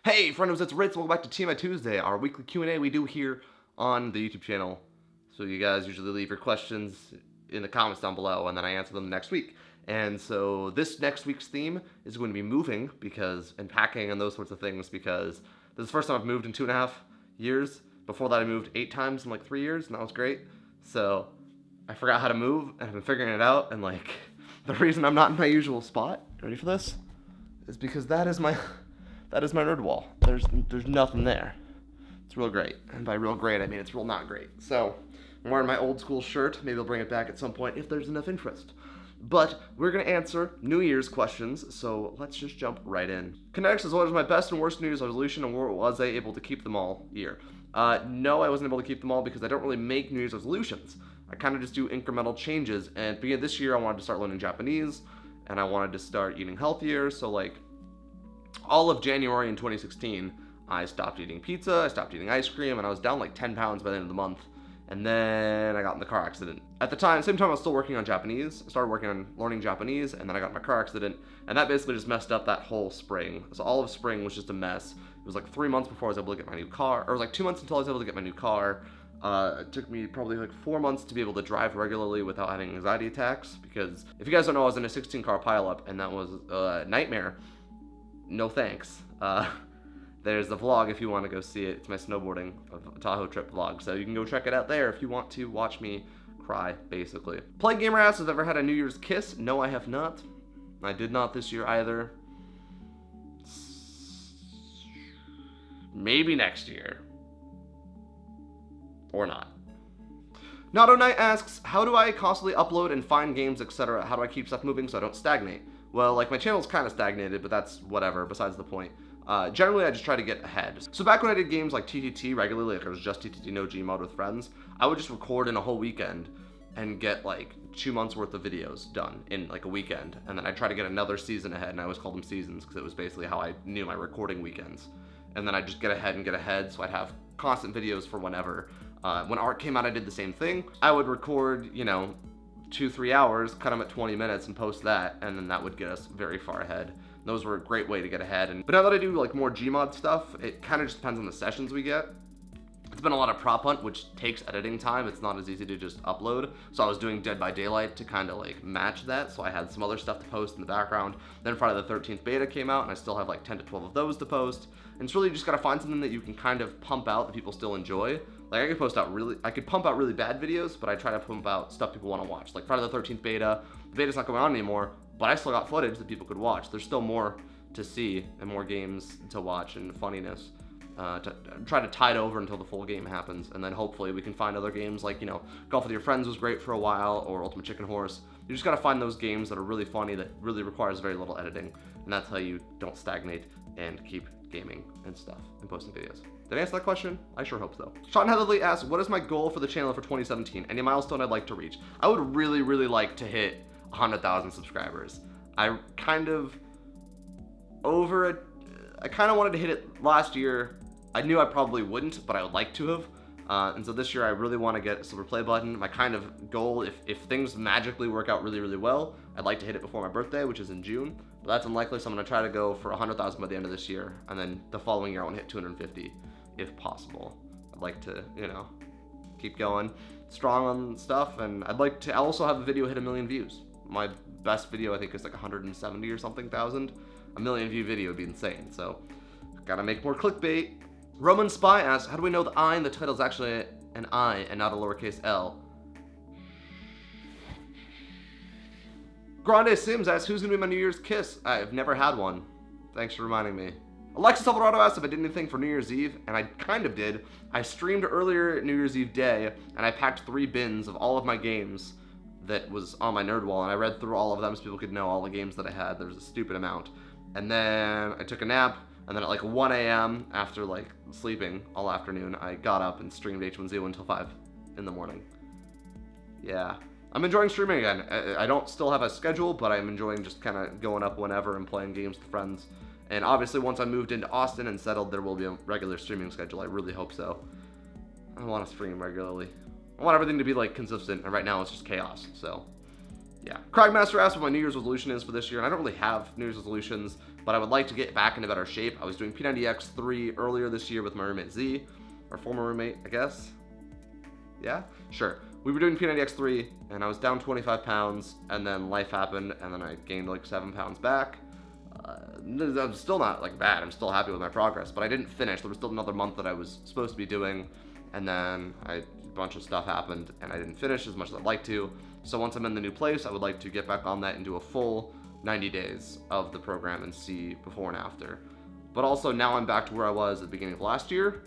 Hey friends, it's Ritz. Welcome back to TMITuesday, our weekly Q&A we do here on the YouTube channel. So you guys usually leave your questions in the comments down below, and then I answer them next week. And so this next week's theme is going to be moving and packing and those sorts of things, because this is the first time I've moved in 2.5 years. Before that I moved 8 times in like 3 years, and that was great. So I forgot how to move, and I've been figuring it out, and like the reason I'm not in my usual spot, ready for this, is because that is my nerd wall. There's nothing there. It's real great. And by real great, I mean it's real not great. So I'm wearing my old school shirt. Maybe I'll bring it back at some point if there's enough interest. But we're going to answer New Year's questions, so let's just jump right in. Kinetics is what was my best and worst New Year's resolution, and was I able to keep them all year? No, I wasn't able to keep them all because I don't really make New Year's resolutions. I kind of just do incremental changes, and at the beginning of this year, I wanted to start learning Japanese, and I wanted to start eating healthier, so like all of January in 2016, I stopped eating pizza, I stopped eating ice cream, and I was down like 10 pounds by the end of the month. And then I got in the car accident. At the same time I was still working on Japanese. I started working on learning Japanese, and then I got in my car accident, and that basically just messed up that whole spring. So all of spring was just a mess. It was like 3 months before I was able to get my new car, or it was like 2 months until I was able to get my new car. It took me probably like 4 months to be able to drive regularly without having anxiety attacks, because if you guys don't know, I was in a 16-car pileup, and that was a nightmare. No thanks. There's the vlog if you want to go see it. It's my snowboarding Tahoe trip vlog, so you can go check it out there if you want to watch me cry, basically. Play Gamer Ass has ever had a New Year's kiss? No, I have not. I did not this year either. Maybe next year. Or not. Nato Knight asks, how do I constantly upload and find games, etc.? How do I keep stuff moving so I don't stagnate? Well, like, my channel's kind of stagnated, but that's whatever, besides the point. Generally, I just try to get ahead. So back when I did games like TTT regularly, like it was just TTT no Gmod with friends, I would just record in a whole weekend and get like 2 months worth of videos done in like a weekend. And then I'd try to get another season ahead, and I always called them seasons because it was basically how I knew my recording weekends. And then I'd just get ahead, so I'd have constant videos for whenever. When art came out, I did the same thing. I would record, 2-3 hours, cut them at 20 minutes and post that, and then that would get us very far ahead. Those were a great way to get ahead. But now that I do like more Gmod stuff, it kind of just depends on the sessions we get. It's been a lot of prop hunt, which takes editing time. It's not as easy to just upload. So I was doing Dead by Daylight to kind of like match that. So I had some other stuff to post in the background. Then Friday the 13th beta came out, and I still have like 10 to 12 of those to post. And it's really just gotta find something that you can kind of pump out that people still enjoy. Like I could pump out really bad videos, but I try to pump out stuff people want to watch. Like Friday the 13th beta, the beta's not going on anymore, but I still got footage that people could watch. There's still more to see and more games to watch and funniness. To try to tide over until the full game happens, and then hopefully we can find other games like, Golf with Your Friends was great for a while, or Ultimate Chicken Horse. You just gotta find those games that are really funny, that really requires very little editing, and that's how you don't stagnate and keep gaming and stuff and posting videos. Did I answer that question? I sure hope so. Sean Heatherly asks, what is my goal for the channel for 2017? Any milestone I'd like to reach? I would really, really like to hit 100,000 subscribers. I kind of wanted to hit it last year. I knew I probably wouldn't, but I would like to have. And so this year I really want to get a silver play button. My kind of goal, if things magically work out really, really well, I'd like to hit it before my birthday, which is in June. But that's unlikely, so I'm going to try to go for 100,000 by the end of this year. And then the following year I want to hit 250, if possible. I'd like to, keep going strong on stuff. And I'd like to also have a video hit 1 million views. My best video, I think, is like 170 or something thousand. 1 million view video would be insane. So gotta make more clickbait. Roman Spy asks, how do we know the I in the title is actually an I and not a lowercase l? Grande Sims asks, who's gonna be my New Year's kiss? I've never had one. Thanks for reminding me. Alexis Alvarado asks if I did anything for New Year's Eve, and I kind of did. I streamed earlier New Year's Eve day, and I packed 3 bins of all of my games that was on my nerd wall, and I read through all of them so people could know all the games that I had. There was a stupid amount. And then I took a nap, and then at like 1 a.m. after like sleeping all afternoon, I got up and streamed H1Z1 until 5 in the morning. Yeah. I'm enjoying streaming again. I don't still have a schedule, but I'm enjoying just kind of going up whenever and playing games with friends. And obviously once I moved into Austin and settled, there will be a regular streaming schedule. I really hope so. I want to stream regularly. I want everything to be like consistent, and right now it's just chaos, so Yeah. Cragmaster asked what my New Year's resolution is for this year, and I don't really have New Year's resolutions, but I would like to get back into better shape. I was doing P90X3 earlier this year with my roommate Z, our former roommate, I guess. Yeah? Sure. We were doing P90X3, and I was down 25 pounds, and then life happened, and then I gained like 7 pounds back. I'm still not like bad. I'm still happy with my progress, but I didn't finish. There was still another month that I was supposed to be doing, and then a bunch of stuff happened, and I didn't finish as much as I'd like to. So once I'm in the new place, I would like to get back on that and do a full 90 days of the program and see before and after. But also now I'm back to where I was at the beginning of last year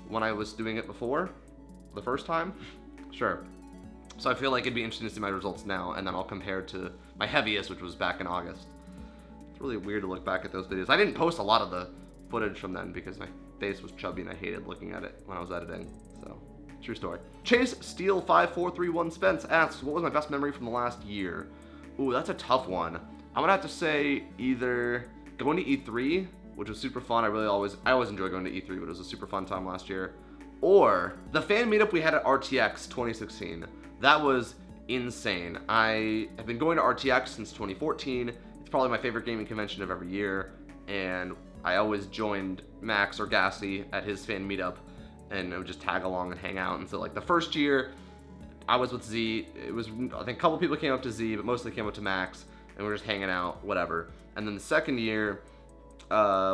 when I was doing it before, the first time. Sure. So I feel like it'd be interesting to see my results now, and then I'll compare to my heaviest, which was back in August. It's really weird to look back at those videos. I didn't post a lot of the footage from then because my face was chubby and I hated looking at it when I was editing. So, true story. Chase Steel 5431 Spence asks, what was my best memory from the last year? Ooh, that's a tough one. I'm gonna have to say either going to E3, which was super fun. I always enjoy going to E3, but it was a super fun time last year. Or the fan meetup we had at RTX 2016. That was insane. I have been going to RTX since 2014. It's probably my favorite gaming convention of every year, and I always joined Max or Gassy at his fan meetup, and I would just tag along and hang out. And so like the first year, I was with Z. It was, I think a couple people came up to Z, but mostly came up to Max, and we were just hanging out, whatever. And then the second year,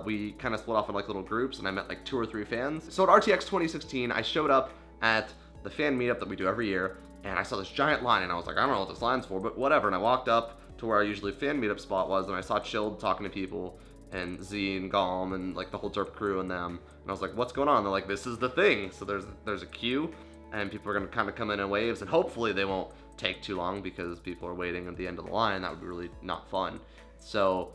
we kind of split off in like little groups, and I met like 2 or 3 fans. So at RTX 2016, I showed up at the fan meetup that we do every year, and I saw this giant line, and I was like, I don't know what this line's for, but whatever. And I walked up to where our usually fan meetup spot was, and I saw Chilled talking to people, and Z and Galm and like the whole Derp crew and them, and I was like, what's going on? They're like, this is the thing. So there's a queue, and people are gonna kind of come in waves, and hopefully they won't take too long because people are waiting at the end of the line. That would be really not fun. So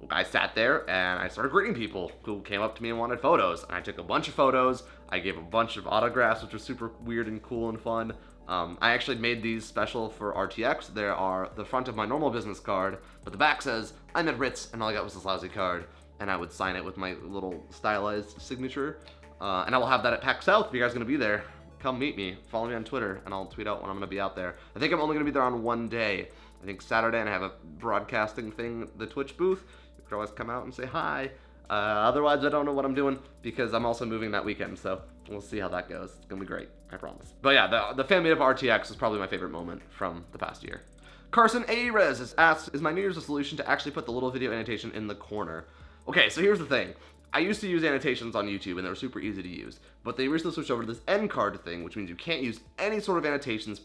I sat there and I started greeting people who came up to me and wanted photos, and I took a bunch of photos. I gave a bunch of autographs, which was super weird and cool and fun. I actually made these special for RTX. They are the front of my normal business card, but the back says, I'm at Ritz, and all I got was this lousy card, and I would sign it with my little stylized signature. And I will have that at PAX South if you guys are gonna be there. Come meet me, follow me on Twitter, and I'll tweet out when I'm gonna be out there. I think I'm only gonna be there on one day. I think Saturday, and I have a broadcasting thing, the Twitch booth. You could always come out and say hi. Otherwise, I don't know what I'm doing because I'm also moving that weekend, so we'll see how that goes. It's gonna be great, I promise. But yeah, the fan meetup RTX is probably my favorite moment from the past year. Carson Arez asks, is my New Year's resolution to actually put the little video annotation in the corner? Okay, so here's the thing. I used to use annotations on YouTube, and they were super easy to use, but they recently switched over to this end card thing, which means you can't use any sort of annotations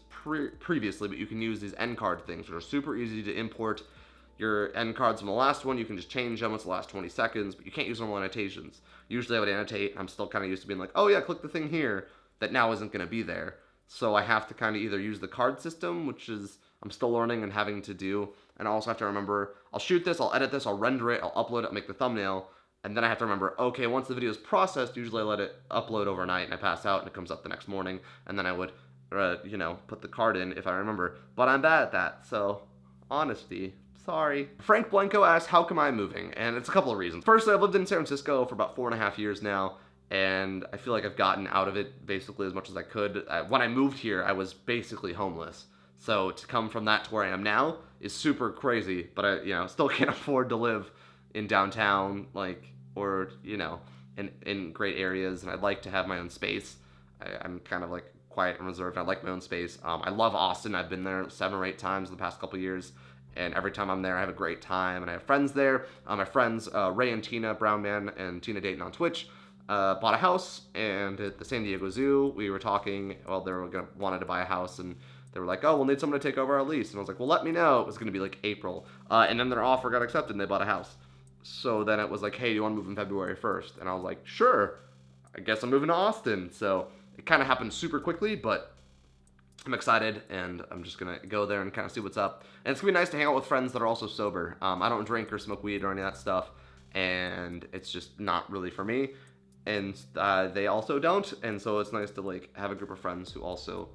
previously, but you can use these end card things, which are super easy to import your end cards from the last one. You can just change them. It's the last 20 seconds, but you can't use normal annotations. Usually I would annotate, and I'm still kind of used to being like, oh yeah, click the thing here, that now isn't going to be there. So I have to kind of either use the card system, which is, I'm still learning and having to do, and I also have to remember, I'll shoot this, I'll edit this, I'll render it, I'll upload it, I'll make the thumbnail, and then I have to remember, okay, once the video is processed, usually I let it upload overnight, and I pass out, and it comes up the next morning, and then I would, put the card in if I remember. But I'm bad at that, so honesty. Sorry. Frank Blanco asks, how come I'm moving? And it's a couple of reasons. Firstly, I've lived in San Francisco for about 4.5 years now, and I feel like I've gotten out of it basically as much as I could. When I moved here, I was basically homeless. So to come from that to where I am now is super crazy, but I, still can't afford to live in downtown, or, in great areas, and I'd like to have my own space. I'm kind of quiet and reserved, and I like my own space. I love Austin. I've been there 7 or 8 times in the past couple years. And every time I'm there, I have a great time, and I have friends there. My friends, Ray and Tina Brownman and Tina Dayton on Twitch, bought a house, and at the San Diego Zoo, we were talking, wanted to buy a house, and they were like, oh, we'll need someone to take over our lease. And I was like, well, let me know. It was going to be April. And then their offer got accepted, and they bought a house. So then it was like, hey, do you want to move in February 1st? And I was like, sure. I guess I'm moving to Austin. So it kind of happened super quickly, but I'm excited, and I'm just gonna go there and kind of see what's up. And it's gonna be nice to hang out with friends that are also sober. I don't drink or smoke weed or any of that stuff, and it's just not really for me. And they also don't, and so it's nice to have a group of friends who also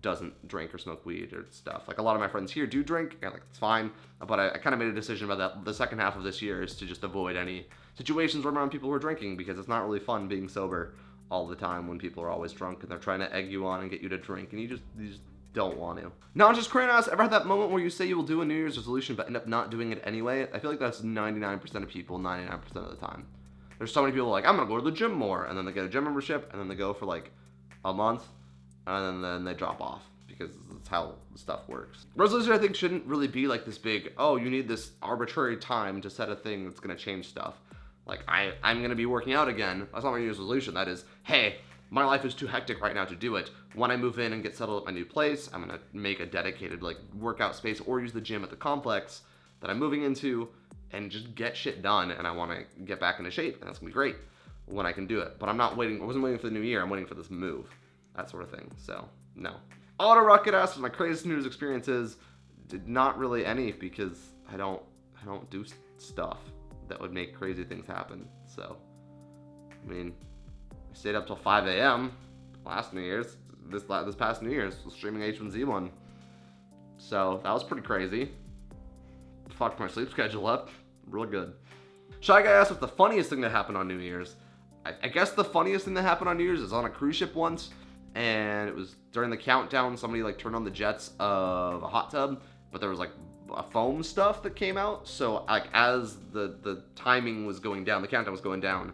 doesn't drink or smoke weed or stuff. A lot of my friends here do drink, and it's fine, but I kind of made a decision about that. The second half of this year is to just avoid any situations where I'm around people who are drinking, because it's not really fun being sober all the time when people are always drunk and they're trying to egg you on and get you to drink, and you just don't want to. Not just Crane asks, ever had that moment where you say you will do a New Year's resolution but end up not doing it anyway? I feel like that's 99% of people, 99% of the time. There's so many people like, I'm gonna go to the gym more, and then they get a gym membership, and then they go for like a month, and then they drop off, because that's how stuff works. Resolution, I think, shouldn't really be like this big, oh, you need this arbitrary time to set a thing that's gonna change stuff. Like, I'm gonna be working out again. That's not my New Year's resolution. That is, hey, my life is too hectic right now to do it. When I move in and get settled at my new place, I'm gonna make a dedicated like workout space or use the gym at the complex that I'm moving into and just get shit done. And I wanna get back into shape, and that's gonna be great when I can do it. But I wasn't waiting for the new year, I'm waiting for this move. That sort of thing, so no. Auto Rocket asks what my craziest New Year's experience is. Not really any, because I don't do stuff that would make crazy things happen. So, I mean, I stayed up till 5 a.m. last New Year's. This past New Year's was streaming H1Z1. So that was pretty crazy. Fucked my sleep schedule up. Real good. Shy Guy asked what the funniest thing that happened on New Year's. I guess the funniest thing that happened on New Year's is on a cruise ship once, and it was during the countdown, somebody like turned on the jets of a hot tub, but there was like a foam stuff that came out. So like as the timing was going down, the countdown was going down,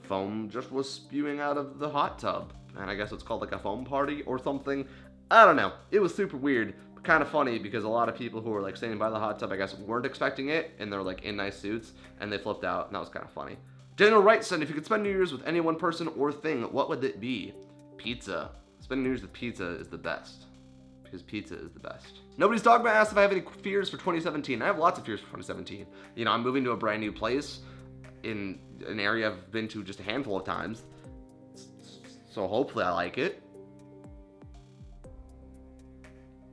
foam just was spewing out of the hot tub. And I guess it's called like a foam party or something. I don't know. It was super weird, but kind of funny because a lot of people who were like standing by the hot tub, I guess, weren't expecting it, and they're like in nice suits, and they flipped out, and that was kind of funny. Daniel Wright said, if you could spend New Year's with any one person or thing, what would it be? Pizza. Spending New Year's with pizza is the best. Because pizza is the best. Nobody's Dogma asked if I have any fears for 2017. I have lots of fears for 2017. You know, I'm moving to a brand new place in an area I've been to just a handful of times. So hopefully I like it.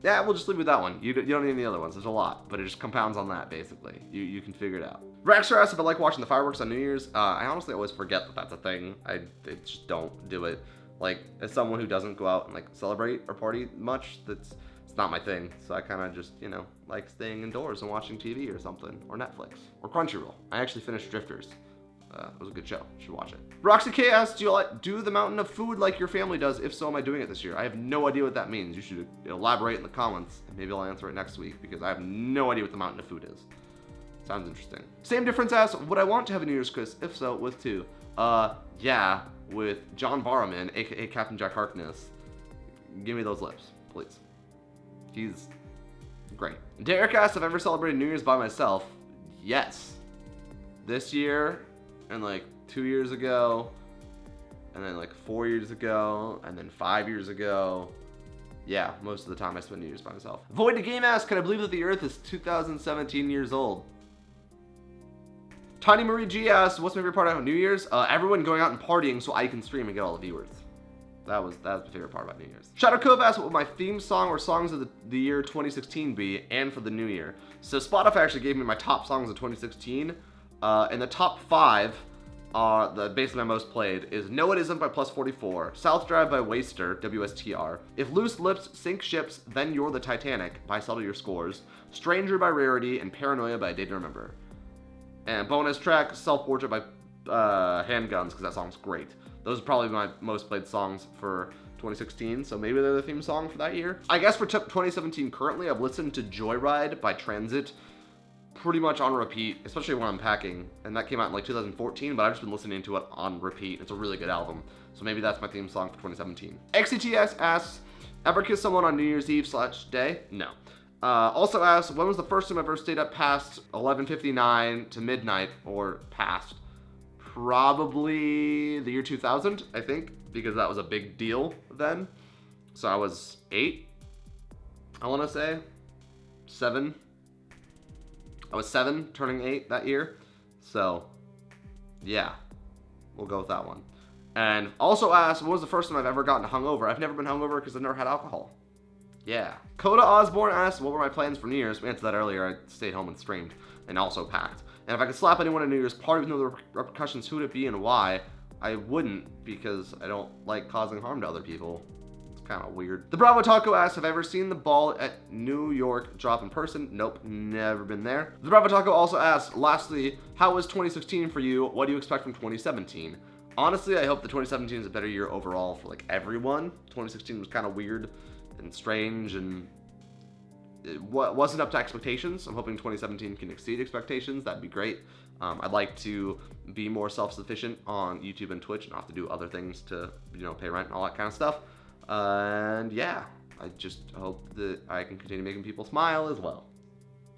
Yeah, we'll just leave with that one. You don't need any other ones. There's a lot, but it just compounds on that, basically. You can figure it out. Rexer asked if I like watching the fireworks on New Year's. I honestly always forget that that's a thing. I just don't do it. Like, as someone who doesn't go out and like celebrate or party much, it's not my thing. So I kind of just, you know, like staying indoors and watching TV or something, or Netflix, or Crunchyroll. I actually finished Drifters. It was a good show. You should watch it. Roxy K asks, do the mountain of food like your family does? If so, am I doing it this year? I have no idea what that means. You should elaborate in the comments, and maybe I'll answer it next week, because I have no idea what the mountain of food is. Sounds interesting. Same Difference asks, would I want to have a New Year's Kiss? If so, with two. Yeah, with John Barrowman, aka Captain Jack Harkness. Give me those lips, please. He's great. Derek asks if I've ever celebrated New Year's by myself. Yes. This year, and like 2 years ago, and then like 4 years ago, and then 5 years ago. Yeah, most of the time I spend New Year's by myself. Void the Game asks, can I believe that the Earth is 2017 years old? Tiny Marie G asks, what's my favorite part about New Year's? Everyone going out and partying so I can stream and get all the viewers. That was my favorite part about New Year's. Shadow Cove asks, what would my theme song or songs of the year 2016 be, and for the new year? So Spotify actually gave me my top songs of 2016. And the top 5 are basically my most played is No It Isn't by Plus 44, South Drive by Waster, WSTR, If Loose Lips Sink Ships, Then You're the Titanic by Settle Your Scores, Stranger by Rarity, and Paranoia by A Day to Remember. And bonus track, Self Portrait by Handguns, because that song's great. Those are probably my most played songs for 2016, so maybe they're the theme song for that year. I guess for 2017 currently, I've listened to Joyride by Transit pretty much on repeat, especially when I'm packing, and that came out in like 2014, but I've just been listening to it on repeat. It's a really good album, so maybe that's my theme song for 2017. XCTS asks, ever kiss someone on New Year's Eve/day? No. Also asks, when was the first time I ever stayed up past 11:59 to midnight, or past? Probably the year 2000, I think, because that was a big deal then. So I was 8, I want to say, 7. I was 7, turning 8 that year. So, yeah, we'll go with that one. And also asked, when was the first time I've ever gotten hungover? I've never been hungover because I've never had alcohol. Yeah. Coda Osborne asked, what were my plans for New Year's? We answered that earlier. I stayed home and streamed, and also packed. And if I could slap anyone at New Year's party with no repercussions, who would it be and why? I wouldn't, because I don't like causing harm to other people. Kind of weird. The Bravo Taco asks, have I ever seen the ball at New York drop in person? Nope, never been there. The Bravo Taco also asks, lastly, how was 2016 for you? What do you expect from 2017? Honestly, I hope that 2017 is a better year overall for like everyone. 2016 was kind of weird strange, and it wasn't up to expectations. I'm hoping 2017 can exceed expectations. That'd be great. I'd like to be more self-sufficient on YouTube and Twitch and not have to do other things to, pay rent and all that kind of stuff. And yeah, I just hope that I can continue making people smile as well.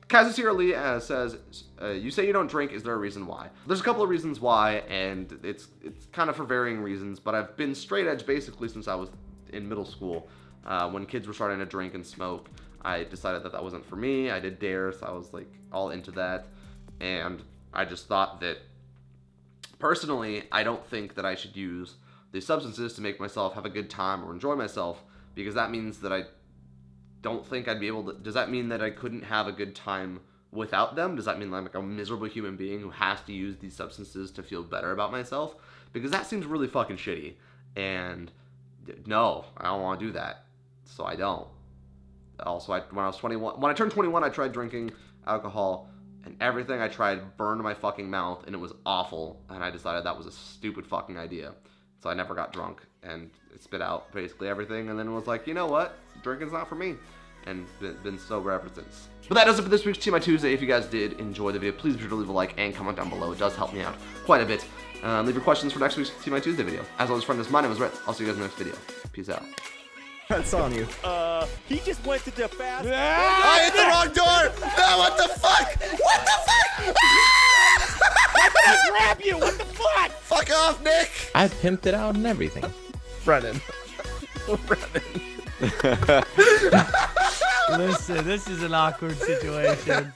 Kazushiro Lee says, you say you don't drink, is there a reason why? There's a couple of reasons why, and it's kind of for varying reasons, but I've been straight edge basically since I was in middle school. When kids were starting to drink and smoke, I decided that wasn't for me. I did DARE, so I was like all into that, and I just thought that, personally, I don't think that I should use these substances to make myself have a good time or enjoy myself, because that means that I don't think I'd be able to. Does that mean that I couldn't have a good time without them? Does that mean I'm like a miserable human being who has to use these substances to feel better about myself? Because that seems really fucking shitty, and no, I don't want to do that, so I don't. Also, when I turned 21, I tried drinking alcohol, and everything I tried burned my fucking mouth, and it was awful, and I decided that was a stupid fucking idea. So I never got drunk, and it spit out basically everything, and then was like, you know what? Drinking's not for me, and been sober ever since. But that does it for this week's TMITuesday. If you guys did enjoy the video, please be sure to leave a like and comment down below. It does help me out quite a bit. Leave your questions for next week's TMITuesday video. As always, friends, my name is Ritz. I'll see you guys in the next video. Peace out. That's on you. He just went to the fast. I hit the wrong door! No, what the fuck? What the fuck? How can I grab you? What the fuck? Fuck off, Nick! I pimped it out and everything. Brennan. Listen, this is an awkward situation.